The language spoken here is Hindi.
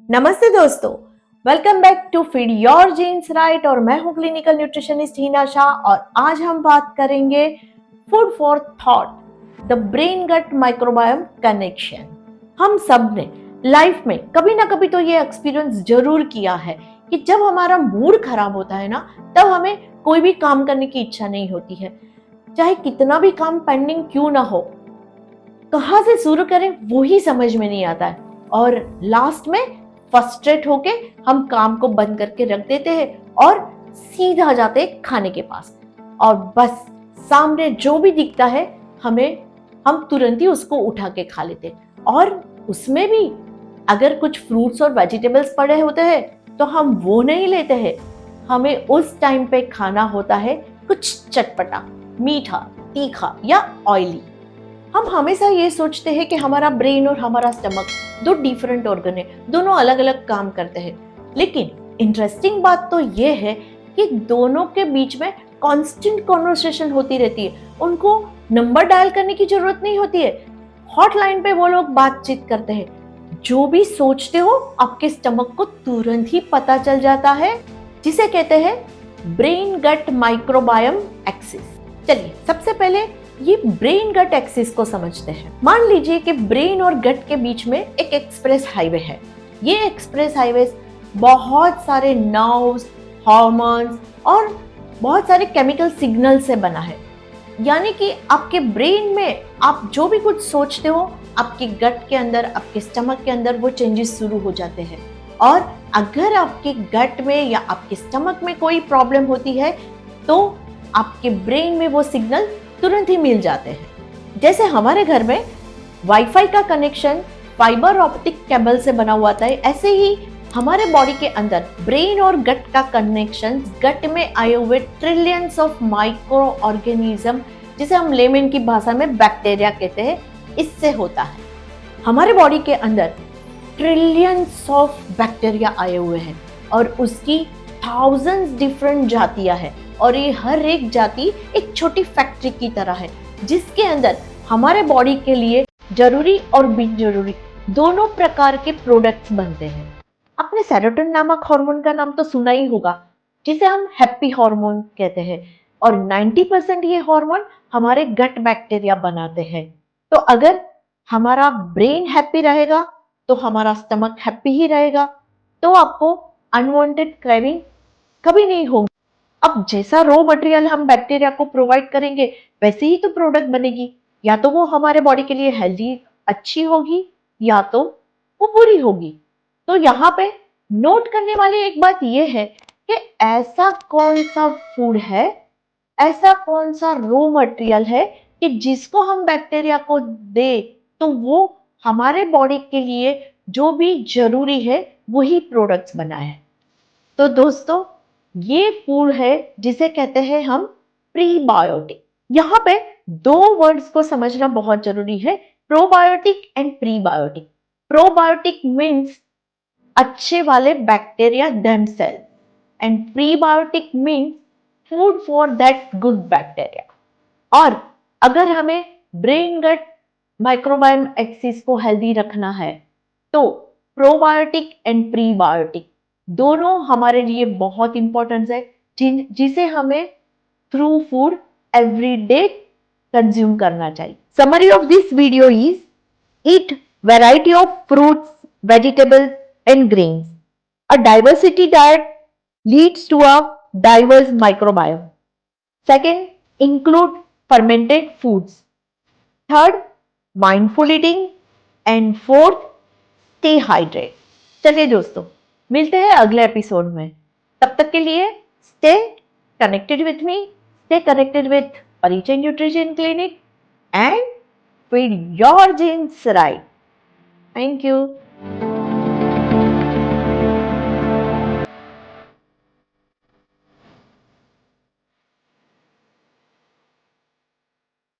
नमस्ते दोस्तों, welcome back to feed your genes right. और मैं हूं क्लिनिकल न्यूट्रिशनिस्ट हिना शाह और आज हम बात करेंगे food for thought, the brain gut microbiome connection. हम सब ने लाइफ में कभी ना कभी तो ये एक्सपीरियंस जरूर किया है कि जब हमारा मूड खराब होता है ना, तब हमें कोई भी काम करने की इच्छा नहीं होती है, चाहे कितना भी काम पेंडिंग क्यों ना हो। कहाँ से शुरू करें वो ही समझ में नहीं आता है और लास्ट में फ्रस्ट्रेट होके हम काम को बंद करके रख देते हैं और सीधा जाते हैं खाने के पास। और बस सामने जो भी दिखता है हम तुरंत ही उसको उठा के खा लेते हैं। और उसमें भी अगर कुछ फ्रूट्स और वेजिटेबल्स पड़े होते हैं तो हम वो नहीं लेते हैं। हमें उस टाइम पे खाना होता है कुछ चटपटा, मीठा, तीखा या ऑयली। हम हमेशा ये सोचते हैं कि हमारा ब्रेन और हमारा स्टमक दो डिफरेंट ऑर्गन है, दोनों अलग अलग काम करते हैं। लेकिन इंटरेस्टिंग बात तो ये है कि दोनों के बीच में कांस्टेंट कॉन्वर्सेशन होती रहती है। उनको नंबर डायल करने की जरूरत नहीं होती है, हॉटलाइन पे वो लोग बातचीत करते हैं। जो भी सोचते हो आपके स्टमक को तुरंत ही पता चल जाता है, जिसे कहते हैं ब्रेन गट माइक्रोबायोम एक्सिस। चलिए सबसे पहले ये ब्रेन गट एक्सिस को समझते हैं। मान लीजिए कि ब्रेन और गट के बीच में एक एक्सप्रेस हाईवे है। ये एक्सप्रेस हाईवे बहुत सारे नर्व्स, हार्मोन्स और बहुत सारे केमिकल सिग्नल से बना है। यानी कि आपके ब्रेन में आप जो भी कुछ सोचते हो, आपके गट के अंदर, आपके स्टमक के अंदर वो चेंजेस शुरू हो जाते हैं। और अगर आपके गट में या आपके स्टमक में कोई प्रॉब्लम होती है तो आपके ब्रेन में वो सिग्नल तुरंत ही मिल जाते हैं। जैसे हमारे घर में वाईफाई का कनेक्शन फाइबर ऑप्टिक केबल से बना हुआ था, ऐसे ही हमारे बॉडी के अंदर ब्रेन और गट का कनेक्शन गट में आए हुए ट्रिलियंस ऑफ माइक्रो ऑर्गेनिज्म, जिसे हम लेमन की भाषा में बैक्टीरिया कहते हैं, इससे होता है। हमारे बॉडी के अंदर ट्रिलियंस ऑफ बैक्टीरिया आए हुए हैं और उसकी थाउजेंड्स डिफरेंट जातियां हैं। और ये हर एक जाति एक छोटी फैक्ट्री की तरह है, जिसके अंदर हमारे बॉडी के लिए जरूरी और बिन जरूरी दोनों प्रकार के प्रोडक्ट्स बनते हैं। आपने सेरोटोनिन नामक हार्मोन का नाम तो सुना ही होगा, जिसे हम हैप्पी हार्मोन कहते हैं। और 90% ये हार्मोन हमारे गट बैक्टीरिया बनाते हैं। तो अगर हमारा ब्रेन हैप्पी रहेगा तो हमारा स्टमक हैप्पी ही रहेगा, तो आपको अनवांटेड क्रेविंग कभी नहीं होगी। अब जैसा रॉ मटेरियल हम बैक्टीरिया को प्रोवाइड करेंगे वैसे ही तो प्रोडक्ट बनेगी। या तो वो हमारे बॉडी के लिए हेल्दी अच्छी होगी या तो वो बुरी होगी। तो यहाँ पे नोट करने वाली एक बात ये है कि ऐसा कौन सा फूड है, ऐसा कौन सा रॉ मटेरियल है कि जिसको हम बैक्टीरिया को दे तो वो हमारे बॉडी के लिए जो भी जरूरी है वही प्रोडक्ट्स बनाए। तो दोस्तों ये फूड है जिसे कहते हैं हम प्रीबायोटिक। यहाँ पे दो वर्ड्स को समझना बहुत जरूरी है, probiotic and prebiotic. Probiotic means अच्छे वाले bacteria themselves and prebiotic means food for that good bacteria. और अगर हमें ब्रेन गट माइक्रोबायोम एक्सिस को हेल्दी रखना है तो प्रोबायोटिक एंड प्रीबायोटिक दोनों हमारे लिए बहुत इंपॉर्टेंट है, जिसे हमें through food every day consume करना चाहिए। Summary of this video is eat variety of fruits, vegetables and grains. A diversity diet leads to a diverse microbiome. Second, include fermented foods. Third, mindful eating. And fourth, stay hydrated. चलिए दोस्तों, मिलते हैं अगले एपिसोड में। तब तक के लिए stay connected with me, stay connected with Parichay nutrition clinic and feed your genes right. Thank you.